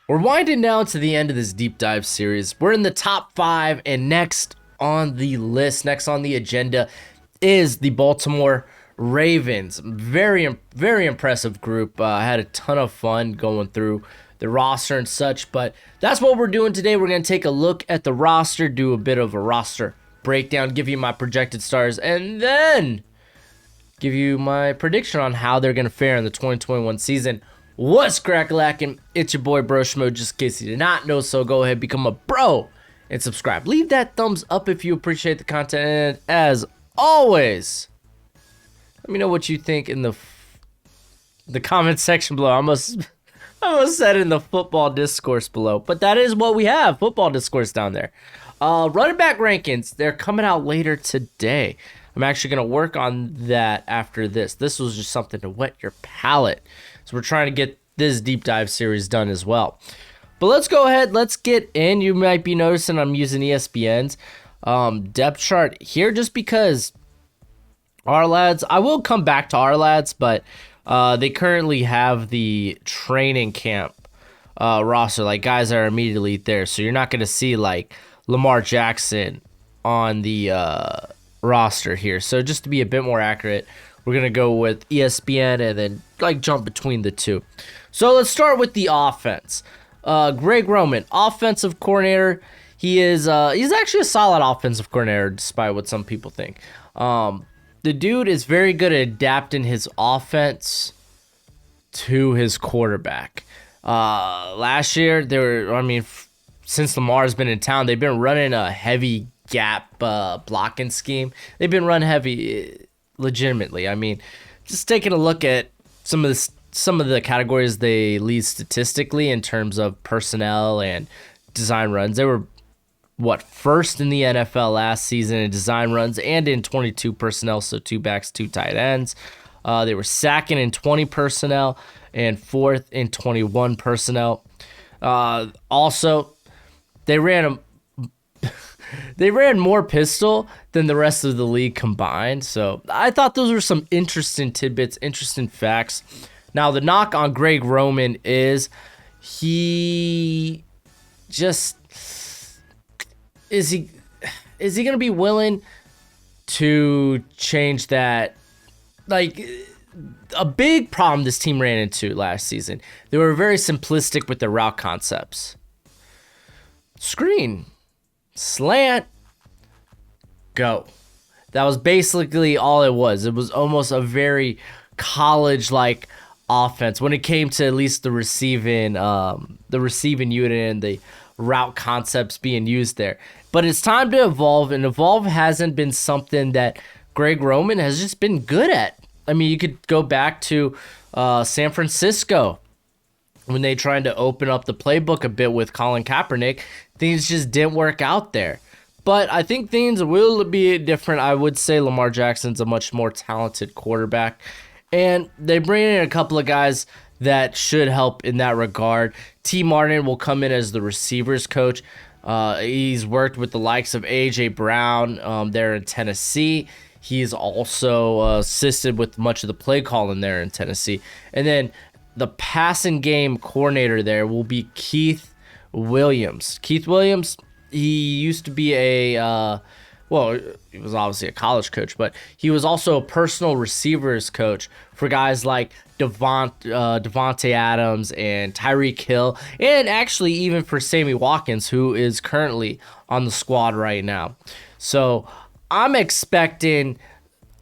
We're winding down to the end of this deep dive series. We're in the top 5, and next on the list, next on the agenda, is the Baltimore Ravens. Very impressive group. I had a ton of fun going through the roster and such, but that's what we're doing today. We're going to take a look at the roster, do a bit of a roster breakdown, give you my projected stars, and then give you my prediction on how they're going to fare in the 2021 season. What's crack-a-lackin'? It's your boy Bro Schmo, just in case you did not know, so go ahead, become a bro, and subscribe. Leave that thumbs up if you appreciate the content, and as always, let me know what you think in the comment section below. I almost said in the football discourse below, but that is what we have, football discourse down there. Running back rankings, they're coming out later today. I'm actually going to work on that after this. This was just something to whet your palate. So we're trying to get this deep dive series done as well. But let's go ahead. Let's get in. You might be noticing I'm using ESPN's depth chart here just because our lads, I will come back to our lads, but they currently have the training camp roster, like guys that are immediately there. So you're not going to see like Lamar Jackson on the roster here. So just to be a bit more accurate, we're going to go with ESPN and then like jump between the two. So let's start with the offense. Greg Roman, offensive coordinator. He's actually a solid offensive coordinator despite what some people think. The dude is very good at adapting his offense to his quarterback. Last year, since Lamar's been in town, they've been running a heavy gap blocking scheme. They've been run heavy legitimately. I mean, just taking a look at some of the categories they lead statistically in terms of personnel and design runs. They were first in the NFL last season in design runs and in 22 personnel, so 2 backs, 2 tight ends. They were second in 20 personnel and fourth in 21 personnel. Also, they ran more pistol than the rest of the league combined. So I thought those were some interesting tidbits, interesting facts. Now, the knock on Greg Roman is is he going to be willing to change that? Like, a big problem this team ran into last season, they were very simplistic with their route concepts. Screen, slant, go. That was basically all it was. It was almost a very college-like offense when it came to at least the receiving unit and the route concepts being used there. But it's time to evolve, and evolve hasn't been something that Greg Roman has just been good at. I mean, you could go back to San Francisco when they tried to open up the playbook a bit with Colin Kaepernick. Things just didn't work out there. But I think things will be different. I would say Lamar Jackson's a much more talented quarterback. And they bring in a couple of guys that should help in that regard. T. Martin will come in as the receivers coach. He's worked with the likes of A.J. Brown there in Tennessee. He's also assisted with much of the play calling there in Tennessee. And then the passing game coordinator there will be Keith Williams. Keith Williams, he used to be he was obviously a college coach, but he was also a personal receivers coach for guys like Devontae Adams and Tyreek Hill, and actually even for Sammy Watkins, who is currently on the squad right now. So I'm expecting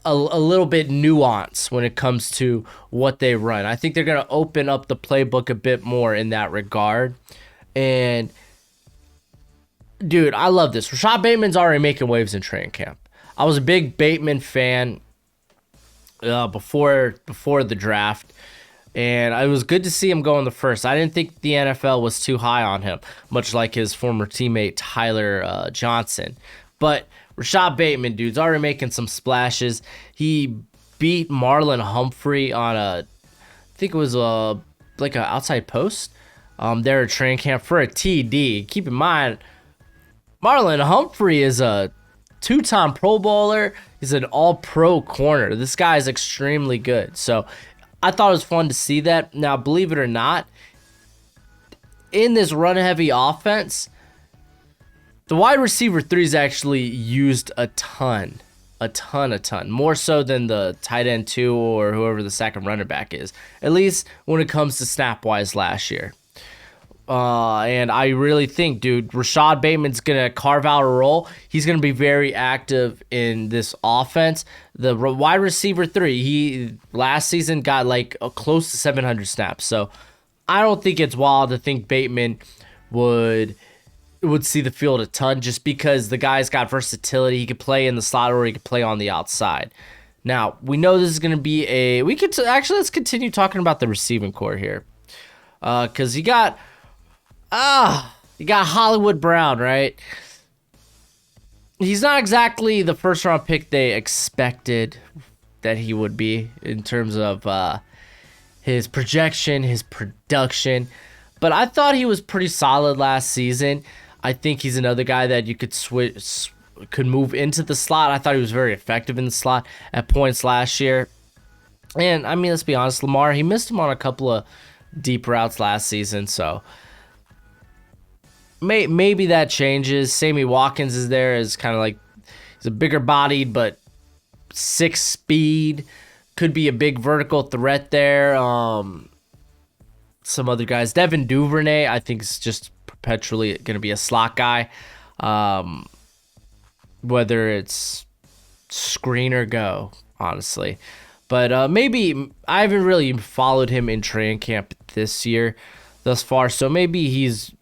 a little bit nuance when it comes to what they run. I think they're going to open up the playbook a bit more in that regard. And dude, I love this. Rashad Bateman's already making waves in training camp. I was a big Bateman fan before the draft, and it was good to see him go in the first. I didn't think the NFL was too high on him, much like his former teammate Tyler Johnson. But Rashad Bateman, dude's already making some splashes. He beat Marlon Humphrey on I think it was like an outside post there at training camp for a TD. Keep in mind, Marlon Humphrey is a 2-time Pro Bowler. He's an all-pro corner. This guy is extremely good. So I thought it was fun to see that. Now, believe it or not, in this run-heavy offense, the wide receiver 3 is actually used a ton. More so than the tight end 2 or whoever the second running back is. At least when it comes to snap-wise last year. And I really think, dude, Rashad Bateman's going to carve out a role. He's going to be very active in this offense. The wide receiver 3, he last season got like close to 700 snaps. So I don't think it's wild to think Bateman would see the field a ton just because the guy's got versatility. He could play in the slot or he could play on the outside. Now, we know this is going to be let's continue talking about the receiving core here. Because you got Hollywood Brown, right? He's not exactly the first round pick they expected that he would be in terms of his projection, his production. But I thought he was pretty solid last season. I think he's another guy that you could move into the slot. I thought he was very effective in the slot at points last year. And I mean, let's be honest, Lamar, he missed him on a couple of deep routes last season, so maybe that changes. Sammy Watkins is there as kind of like, he's a bigger bodied but 6 speed, could be a big vertical threat there. Some other guys, Devin Duvernay, I think is just perpetually going to be a slot guy, whether it's screen or go, honestly. But maybe I haven't really followed him in training camp this year thus far, so maybe he's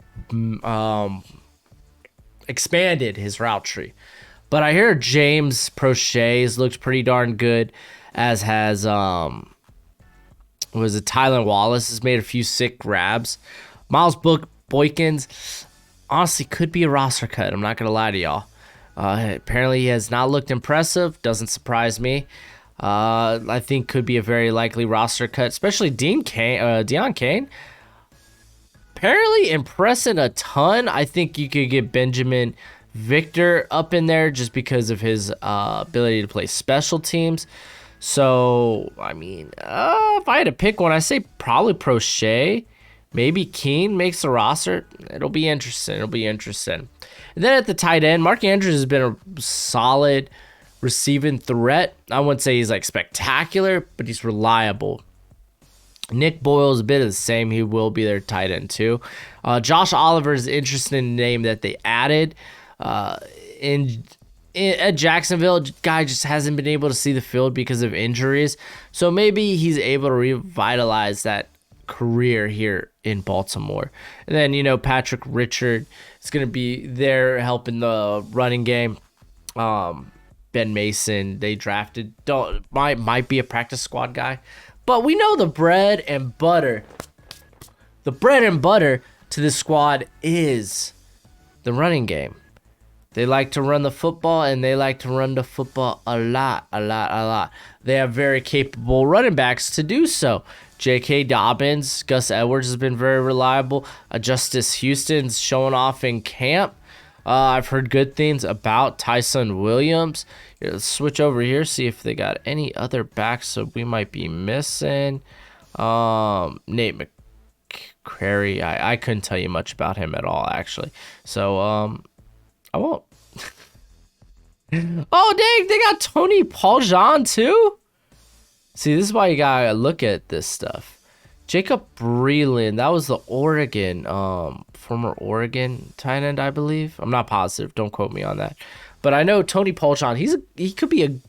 expanded his route tree. But I hear James Prochet's looked pretty darn good, as has Tylen Wallace has made a few sick grabs. Miles Boykins honestly could be a roster cut. I'm not gonna lie to y'all. Apparently he has not looked impressive. Doesn't surprise me. I think could be a very likely roster cut, especially Deon Cain. Apparently impressing a ton. I think you could get Benjamin Victor up in there just because of his ability to play special teams. So, I mean, if I had to pick one, I say probably Prochet. Maybe Keene makes the roster. It'll be interesting. And then at the tight end, Mark Andrews has been a solid receiving threat. I wouldn't say he's like spectacular, but he's reliable. Nick Boyle's a bit of the same. He will be their tight end too. Josh Oliver is an interesting name that they added. At Jacksonville, guy just hasn't been able to see the field because of injuries. So maybe he's able to revitalize that career here in Baltimore. And then, Patrick Richard is going to be there helping the running game. Ben Mason, they drafted, might be a practice squad guy. But we know the bread and butter to this squad is the running game. They like to run the football, and they like to run the football a lot. They have very capable running backs to do so. J.K. Dobbins, Gus Edwards has been very reliable. Justice Houston's showing off in camp. I've heard good things about Tyson Williams. Here, let's switch over here, see if they got any other backs that we might be missing. Nate McCrary, I couldn't tell you much about him at all, actually. So, I won't. Oh, dang, they got Tony Pauljean, too? See, this is why you gotta look at this stuff. Jacob Breland, that was the former Oregon tight end, I believe. I'm not positive. Don't quote me on that. But I know Tony Pauljean, he could be an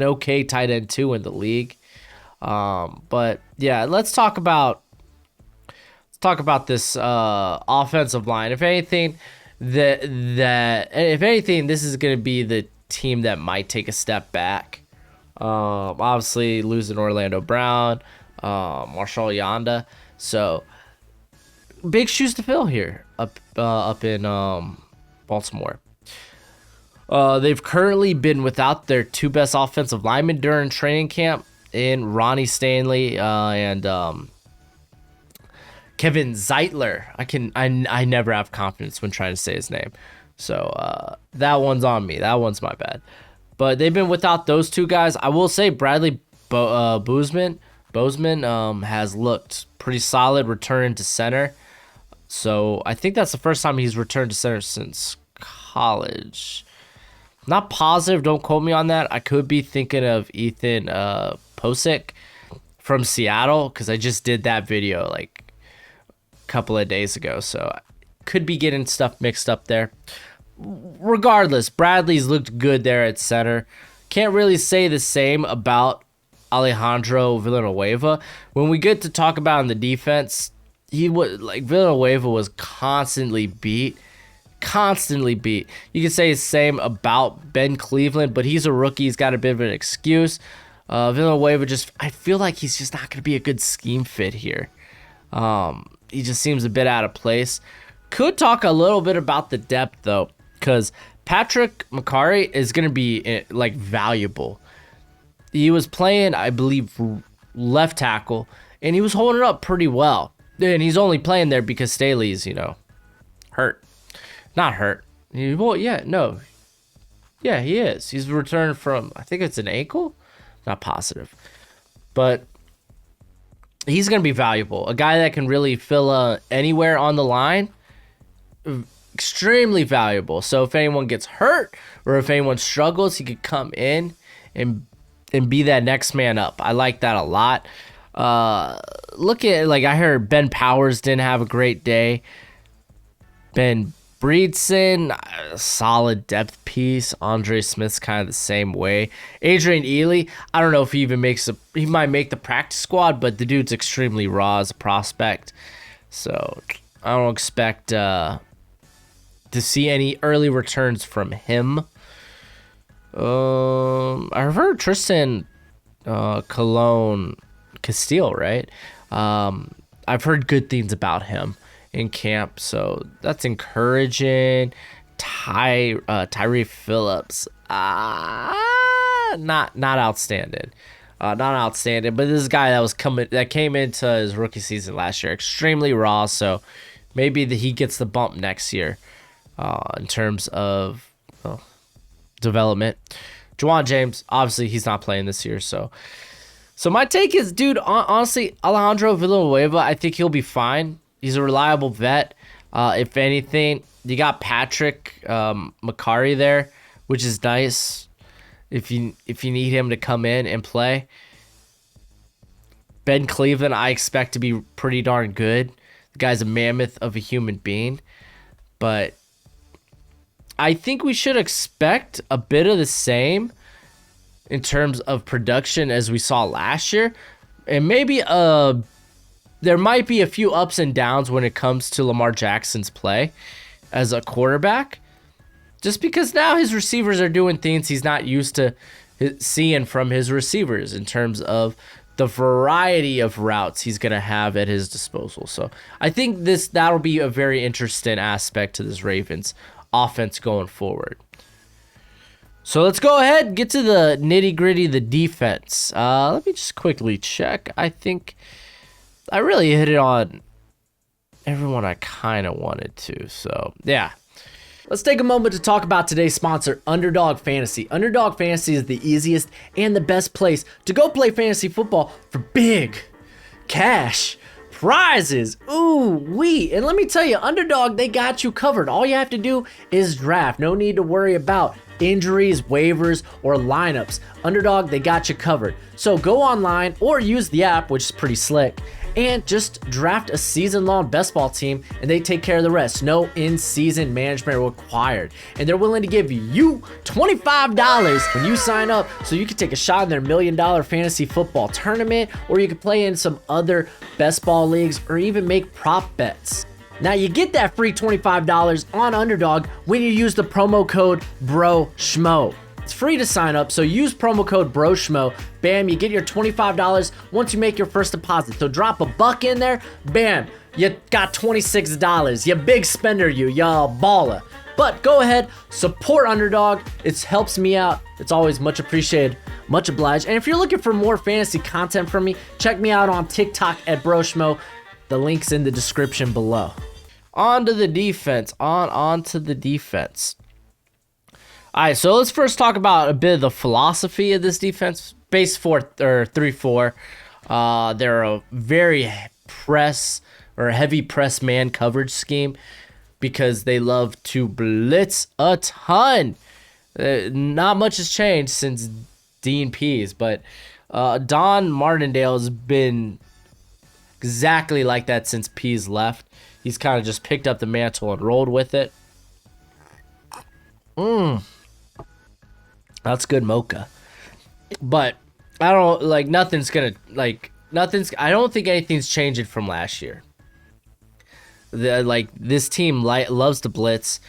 okay tight end, too, in the league. But, yeah, let's talk about this offensive line. If anything, this is going to be the team that might take a step back. Obviously losing Orlando Brown, Marshall Yanda, so big shoes to fill here up in Baltimore. They've currently been without their 2 best offensive linemen during training camp in Ronnie Stanley and Kevin Zeitler. I never have confidence when trying to say his name. So that one's on me. That one's my bad. But they've been without those 2 guys. I will say Bradley Bozeman has looked pretty solid returning to center. So I think that's the first time he's returned to center since college. Not positive, don't quote me on that. I could be thinking of Ethan Posick from Seattle, because I just did that video like a couple of days ago. So I could be getting stuff mixed up there. Regardless, Bradley's looked good there at center. Can't really say the same about Alejandro Villanueva. When we get to talk about in the defense, Villanueva was constantly beat. You can say the same about Ben Cleveland, but he's a rookie. He's got a bit of an excuse. Villanueva I feel like he's just not going to be a good scheme fit here. He just seems a bit out of place. Could talk a little bit about the depth, though, because Patrick McCarry is going to be valuable. He was playing, I believe, left tackle, and he was holding it up pretty well. And he's only playing there because Staley's, hurt. Not hurt. He is. He's returned from, I think it's an ankle? Not positive. But he's going to be valuable. A guy that can really fill anywhere on the line. Extremely valuable. So if anyone gets hurt or if anyone struggles, he could come in and be that next man up. I like that a lot. Look at, I heard Ben Powers didn't have a great day. Ben Breedson, solid depth piece. Andre Smith's kind of the same way. Adrian Ely, I don't know if he even he might make the practice squad, but the dude's extremely raw as a prospect. So I don't expect to see any early returns from him. I've heard Tristan Cologne Castile, right? I've heard good things about him in camp, so that's encouraging. Tyree Phillips, not outstanding. Not outstanding, but this guy that came into his rookie season last year, extremely raw, so maybe he gets the bump next year in terms of development. Juwan James, obviously he's not playing this year, so my take is, dude, honestly, Alejandro Villanueva, I think he'll be fine. He's a reliable vet. If anything, you got Patrick McCarry there, which is nice if you need him to come in and play. Ben Cleveland, I expect to be pretty darn good. The guy's a mammoth of a human being. But I think we should expect a bit of the same in terms of production as we saw last year. And maybe there might be a few ups and downs when it comes to Lamar Jackson's play as a quarterback. Just because now his receivers are doing things he's not used to seeing from his receivers in terms of the variety of routes he's going to have at his disposal. So I think that'll be a very interesting aspect to this Ravens offense going forward. So let's go ahead and get to the nitty-gritty, the defense. Let me just quickly check. I think I really hit it on everyone I kind of wanted to. So, yeah. Let's take a moment to talk about today's sponsor, Underdog Fantasy. Underdog Fantasy is the easiest and the best place to go play fantasy football for big cash prizes. Ooh, wee. And let me tell you, Underdog, they got you covered. All you have to do is draft. No need to worry about injuries, waivers, or lineups. Underdog, they got you covered. So go online or use the app, which is pretty slick, and just draft a season-long best ball team, and they take care of the rest. No in-season management required. And they're willing to give you $25 when you sign up, so you can take a shot in their $1 million fantasy football tournament, or you can play in some other best ball leagues, or even make prop bets. Now you get that free $25 on Underdog when you use the promo code BROSCHMO. It's free to sign up, so use promo code BROSCHMO. Bam, you get your $25 once you make your first deposit. So drop $1 in there, bam, you got $26. You big spender, y'all baller. But go ahead, support Underdog. It helps me out. It's always much appreciated, much obliged. And if you're looking for more fantasy content from me, check me out on TikTok at BroSchmo. The link's in the description below. On to the defense. On to the defense. All right, so let's first talk about a bit of the philosophy of this defense. Base 3-4. They're a very press or a heavy press man coverage scheme because they love to blitz a ton. Not much has changed since Dean Pease, but Don Martindale has been exactly like that since Pease left. He's kind of just picked up the mantle and rolled with it. That's good mocha. But I don't I don't think anything's changing from last year. This team loves to blitz,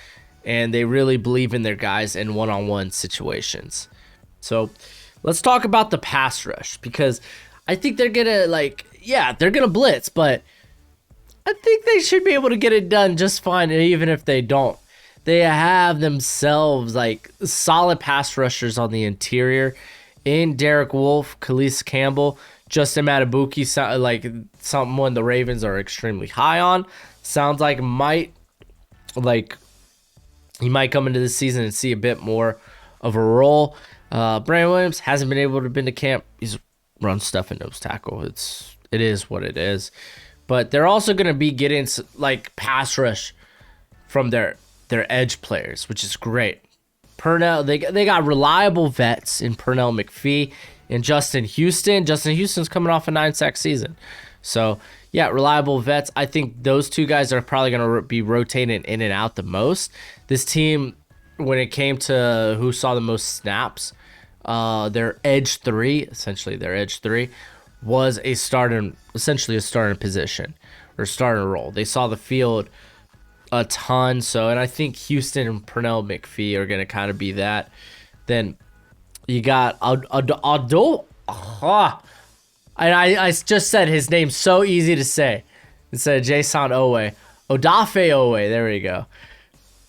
and they really believe in their guys in one-on-one situations. So let's talk about the pass rush, because I think they're gonna they're gonna blitz, but I think they should be able to get it done just fine, even if they don't. They have themselves solid pass rushers on the interior in Derek Wolfe, Khalees Campbell, Justin Matabuki, someone the Ravens are extremely high on. Sounds like he might come into this season and see a bit more of a role. Brandon Williams hasn't been able to been to camp. He's run stuff in nose tackle. It is what it is. But they're also going to be getting pass rush from their edge players, which is great. Pernell, they got reliable vets in Pernell McPhee and Justin Houston. Justin Houston's coming off a 9-sack season. So, yeah, reliable vets. I think those two guys are probably going to be rotating in and out the most. This team, when it came to who saw the most snaps, their edge three was essentially a starting position or starting role. They saw the field a ton. So, and I think Houston and Pernell McPhee are going to kind of be that. Then you got Ado. And I just said his name so easy to say instead of Jason Owe. Odafe Owe. There we go.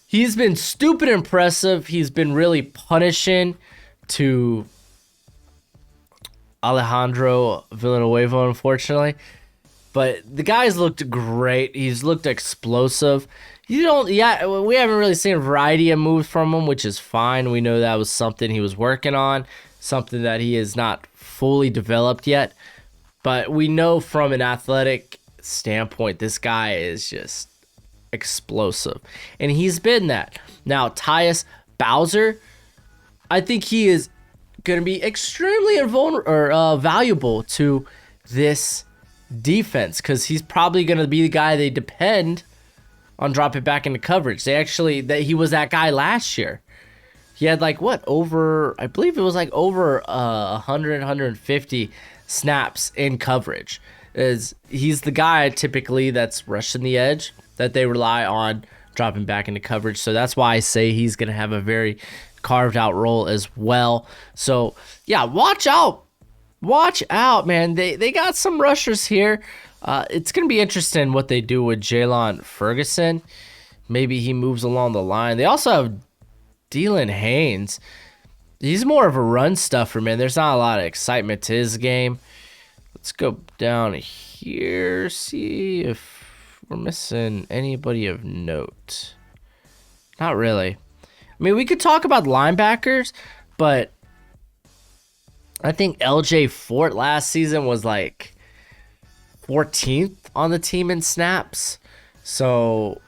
He's been stupid impressive. He's been really punishing to Alejandro Villanueva, unfortunately. But the guy's looked great. He's looked explosive. We haven't really seen a variety of moves from him, which is fine. We know that was something he was working on, something that he has not fully developed yet. But we know from an athletic standpoint, this guy is just explosive. And he's been that. Now, Tyus Bowser, I think he is going to be extremely valuable to this defense, because he's probably going to be the guy they depend on dropping back into coverage. He was that guy last year. He had over 100, 150 snaps in coverage. He's the guy typically that's rushing the edge that they rely on dropping back into coverage. So that's why I say he's going to have a very carved out role as well. So yeah, watch out, man. They got some rushers here. It's going to be interesting what they do with Jalen Ferguson. Maybe he moves along the line. They also have Dylan Haynes. He's more of a run stuffer, man. There's not a lot of excitement to his game. Let's go down here, see if we're missing anybody of note. Not really. I mean, we could talk about linebackers, but I think LJ Fort last season was 14th on the team in snaps. So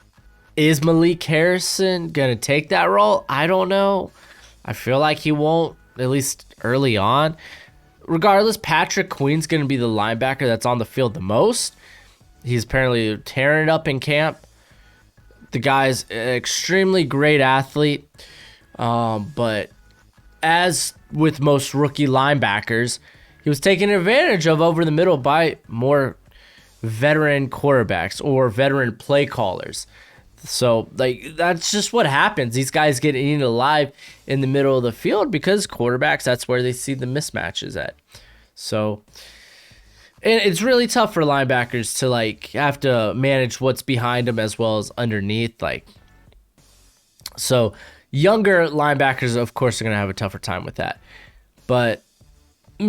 is Malik Harrison going to take that role? I don't know. I feel like he won't, at least early on. Regardless, Patrick Queen's going to be the linebacker that's on the field the most. He's apparently tearing it up in camp. The guy's an extremely great athlete. But as with most rookie linebackers, he was taken advantage of over the middle by more veteran quarterbacks or veteran play callers. So, that's just what happens. These guys get eaten alive in the middle of the field because quarterbacks, that's where they see the mismatches at. So, and it's really tough for linebackers to, have to manage what's behind them as well as underneath. So, younger linebackers, of course, are going to have a tougher time with that. But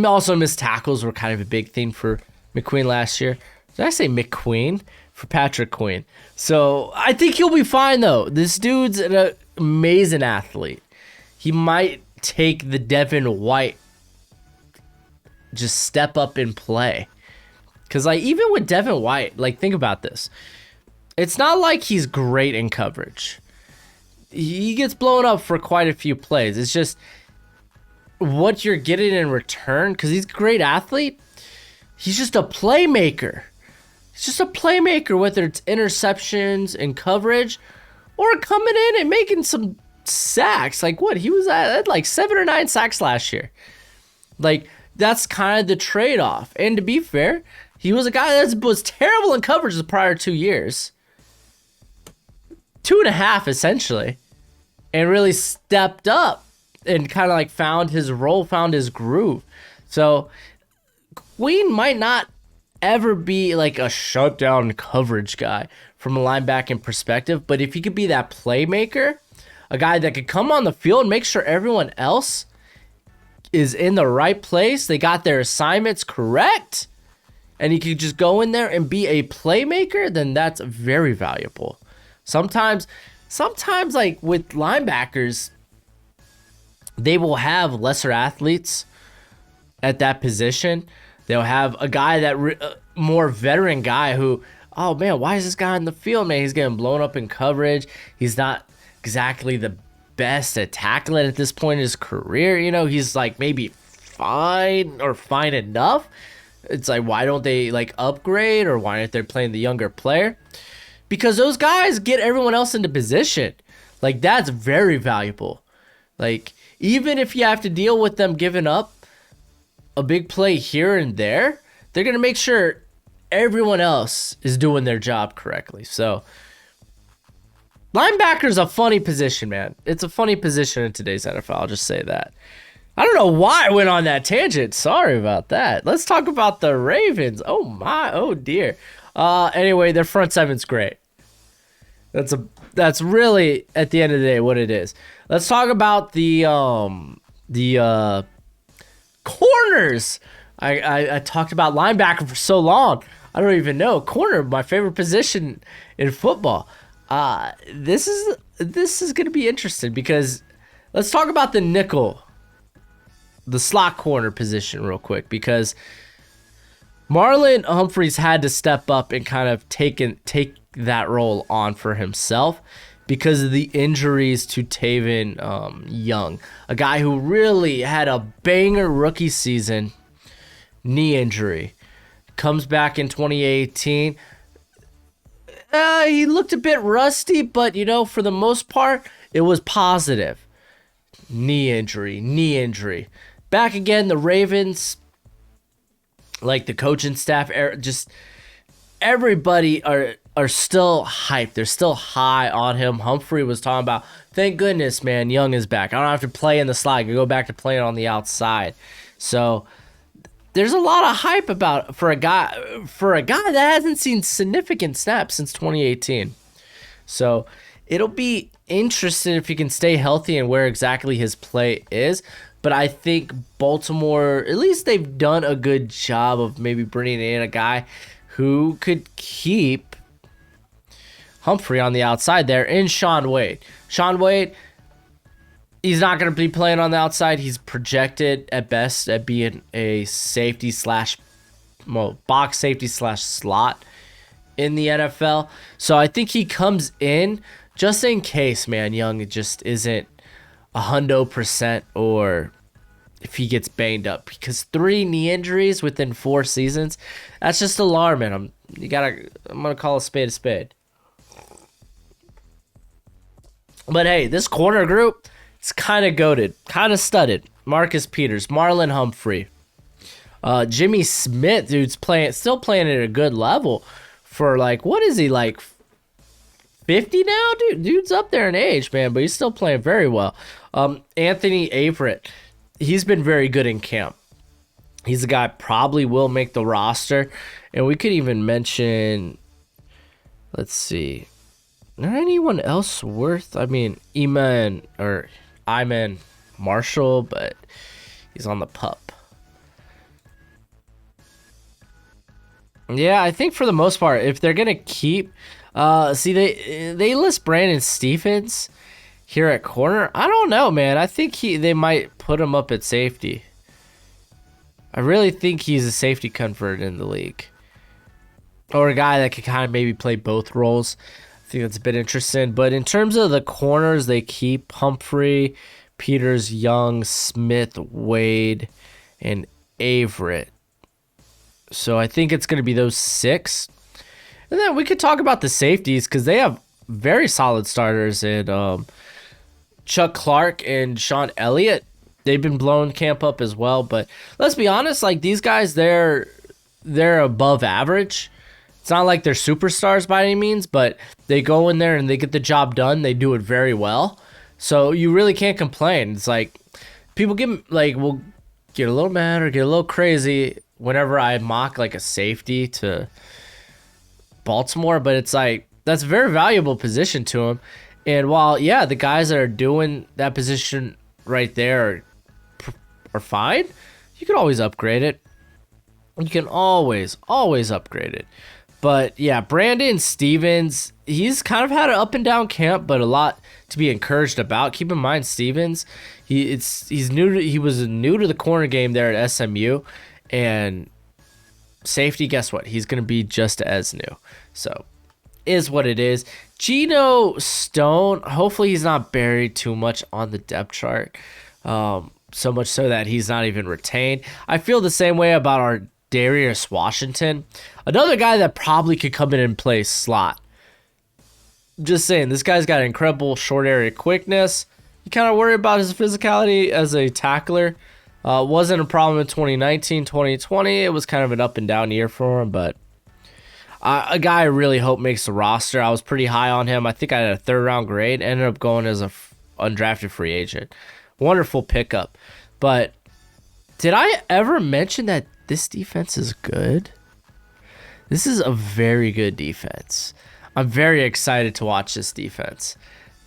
also missed tackles were kind of a big thing for McQueen last year. Did I say McQueen? For Patrick Queen. So I think he'll be fine, though. This dude's an amazing athlete. He might take the Devin White just step up and play, Because, like, even with Devin White, like, think about this. It's not like he's great in coverage. He gets blown up for quite a few plays. It's just what you're getting in return, because he's a great athlete. He's just a playmaker. He's just a playmaker, whether it's interceptions and coverage or coming in and making some sacks. Like, what? He was at like 7 or 9 sacks last year. Like, that's kind of the trade-off. And to be fair, he was a guy that was terrible in coverage the prior 2 years. 2.5, essentially. And really stepped up and kind of like found his role, found his groove. So Queen might not ever be like a shutdown coverage guy from a linebacking perspective, but if he could be that playmaker, a guy that could come on the field and make sure everyone else is in the right place, they got their assignments correct, and he could just go in there and be a playmaker, then that's very valuable. Sometimes like with linebackers, they will have lesser athletes at that position. They'll have a guy that more veteran guy who, oh man, why is this guy in the field, man? He's getting blown up in coverage. He's not exactly the best at tackling at this point in his career. You know, he's like maybe fine or fine enough. It's like, why don't they like upgrade, or why aren't they playing the younger player? Because those guys get everyone else into position. Like, that's very valuable. Like, even if you have to deal with them giving up a big play here and there, they're going to make sure everyone else is doing their job correctly. So, linebacker's a funny position, man. It's a funny position in today's NFL. I'll just say that. I don't know why I went on that tangent. Sorry about that. Let's talk about the Ravens. Oh, my. Oh, dear. Anyway, their front seven's great. That's really, at the end of the day, what it is. Let's talk about the corners. I talked about linebacker for so long. I don't even know. Corner, my favorite position in football. This is going to be interesting because let's talk about the nickel, the slot corner position real quick, because Marlon Humphreys had to step up and kind of take that role on for himself because of the injuries to Taven Young, a guy who really had a banger rookie season, knee injury, comes back in 2018. He looked a bit rusty, but, you know, for the most part, it was positive. Knee injury. Back again, the Ravens, like the coaching staff, just everybody are still hyped. They're still high on him. Humphrey was talking about, thank goodness, man, Young is back. I don't have to play in the slot. I can go back to playing on the outside. So there's a lot of hype about for a guy that hasn't seen significant snaps since 2018. So it'll be interesting if he can stay healthy and where exactly his play is. But I think Baltimore, at least they've done a good job of maybe bringing in a guy who could keep Humphrey on the outside there in Shaun Wade. Shaun Wade, he's not going to be playing on the outside. He's projected at best at being a safety slash box safety slash slot in the NFL. So I think he comes in just in case, man, Young just isn't 100% or if he gets banged up, because 3 knee injuries within 4 seasons, that's just alarming. I'm gonna call a spade a spade. But hey, this corner group, it's kind of goated, kind of studded. Marcus Peters, Marlon Humphrey, Jimmy Smith, dude's still playing at a good level for like, what is he, like 50 now? Dude's up there in age, man, but he's still playing very well. Anthony Averett, he's been very good in camp. He's a guy probably will make the roster. And we could even mention, let's see, is there anyone else worth? I mean, Iman Marshall, but he's on the pup. Yeah, I think for the most part, if they're gonna keep, they list Brandon Stephens here at corner. I don't know, man. I think they might put him up at safety. I really think he's a safety convert in the league. or a guy that could kind of maybe play both roles. I think that's a bit interesting. But in terms of the corners, they keep Humphrey, Peters, Young, Smith, Wade, and Averett. So I think it's going to be those 6. And then we could talk about the safeties because they have very solid starters in Chuck Clark and Sean Elliott. They've been blowing camp up as well. But let's be honest, like these guys, they're above average. It's not like they're superstars by any means, but they go in there and they get the job done. They do it very well. So you really can't complain. It's like people will get a little mad or get a little crazy whenever I mock like a safety to Baltimore, but it's like that's a very valuable position to him. And while the guys that are doing that position right there are fine, you can always upgrade it. You can always upgrade it. But yeah, Brandon Stevens, he's kind of had an up and down camp, but a lot to be encouraged about. Keep in mind, Stevens, he was new to the corner game there at SMU, and safety, guess what? He's gonna be just as new. So is what it is. Geno Stone, hopefully he's not buried too much on the depth chart. So much so that he's not even retained. I feel the same way about our Darius Washington. Another guy that probably could come in and play slot. Just saying, this guy's got incredible short area quickness. You kind of worry about his physicality as a tackler. Wasn't a problem in 2019, 2020. It was kind of an up and down year for him, but a guy I really hope makes the roster. I was pretty high on him. I think I had a 3rd round grade. Ended up going as a undrafted free agent. Wonderful pickup. But did I ever mention that this defense is good? This is a very good defense. I'm very excited to watch this defense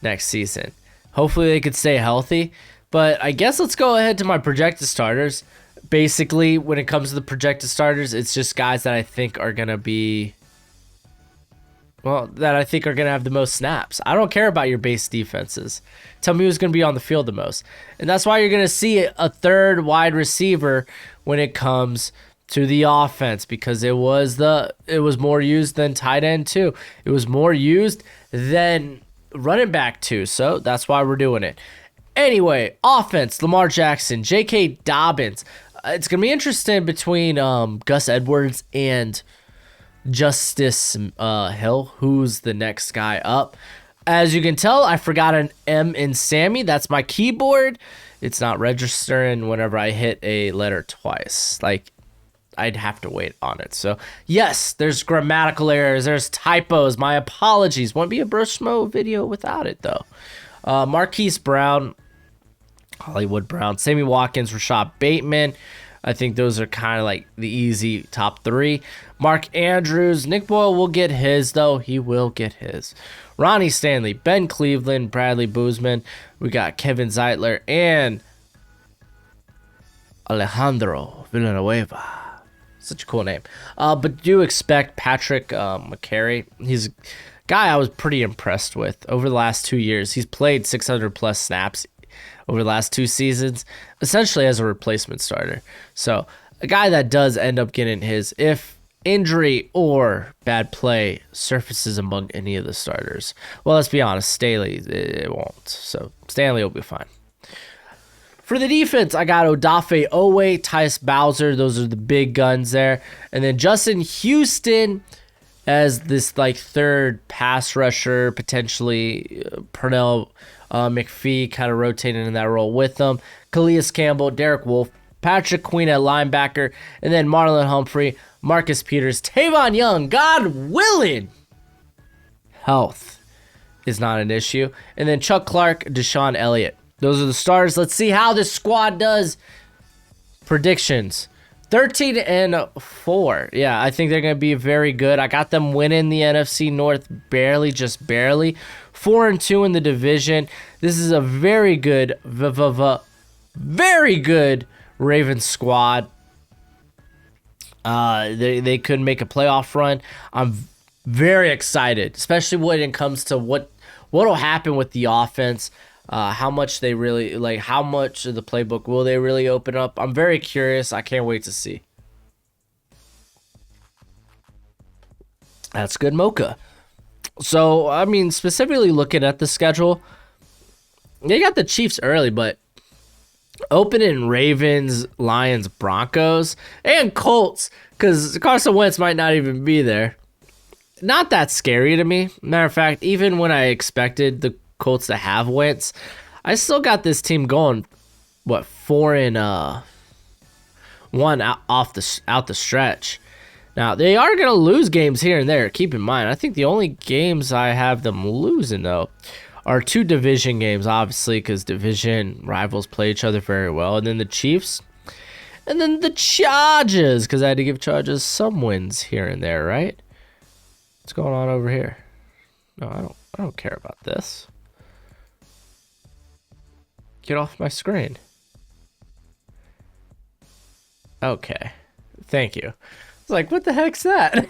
next season. Hopefully they could stay healthy. But I guess let's go ahead to my projected starters. Basically, when it comes to the projected starters, it's just guys that I think are going to be... that I think are going to have the most snaps. I don't care about your base defenses. Tell me who's going to be on the field the most. And that's why you're going to see a 3rd wide receiver when it comes to the offense, because it was more used than tight end 2. It was more used than running back 2. So that's why we're doing it. Anyway, offense, Lamar Jackson, J.K. Dobbins. It's going to be interesting between Gus Edwards and Justice Hill, who's the next guy up. As you can tell, I forgot an M in Sammy. That's my keyboard. It's not registering whenever I hit a letter twice. Like, I'd have to wait on it. So, yes, there's grammatical errors. There's typos. My apologies. Won't be a Bro Schmo video without it, though. Marquise Brown, Hollywood Brown, Sammy Watkins, Rashad Bateman. I think those are kind of like the easy top 3. Mark Andrews. Nick Boyle will get his, though. He will get his. Ronnie Stanley, Ben Cleveland, Bradley Boozman. We got Kevin Zeitler and Alejandro Villanueva. Such a cool name. But do expect Patrick McCary. He's a guy I was pretty impressed with over the last 2 years. He's played 600 plus snaps over the last 2 seasons, essentially as a replacement starter. So a guy that does end up getting his if injury or bad play surfaces among any of the starters. Well, let's be honest, Staley, it won't. So Stanley will be fine. For the defense, I got Odafe Owe, Tyus Bowser. Those are the big guns there. And then Justin Houston as this like 3rd pass rusher, potentially Pernell McPhee kind of rotating in that role with them. Calais Campbell, Derek Wolfe, Patrick Queen at linebacker, and then Marlon Humphrey, Marcus Peters, Tavon Young, God willing. Health is not an issue. And then Chuck Clark, Deshaun Elliott. Those are the stars. Let's see how this squad does. Predictions. 13-4. Yeah, I think they're going to be very good. I got them winning the NFC North barely, just barely. 4-2 in the division. This is a very good, very good Ravens squad. They could make a playoff run. I'm very excited, especially when it comes to what'll happen with the offense. How much they really like, how much of the playbook will they really open up? I'm very curious. I can't wait to see. That's good mocha. So, I mean, specifically looking at the schedule, they got the Chiefs early, but opening Ravens, Lions, Broncos, and Colts, because Carson Wentz might not even be there. Not that scary to me. Matter of fact, even when I expected the Colts to have Wentz, I still got this team going, 4-1 out the stretch. Now, they are going to lose games here and there. Keep in mind, I think the only games I have them losing, though, are 2 division games, obviously, because division rivals play each other very well. And then the Chiefs. And then the Chargers, because I had to give Chargers some wins here and there, right? What's going on over here? No, I don't care about this. Get off my screen. Okay. Thank you. It's like, what the heck's that?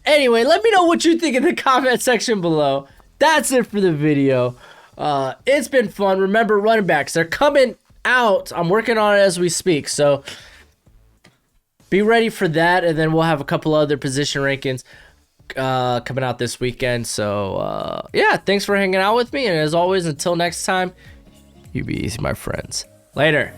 Anyway, let me know what you think in the comment section below. That's it for the video. It's been fun. Remember, running backs, they're coming out. I'm working on it as we speak, so be ready for that. And then we'll have a couple other position rankings coming out this weekend. So, yeah, thanks for hanging out with me. And as always, until next time, you be easy, my friends. Later.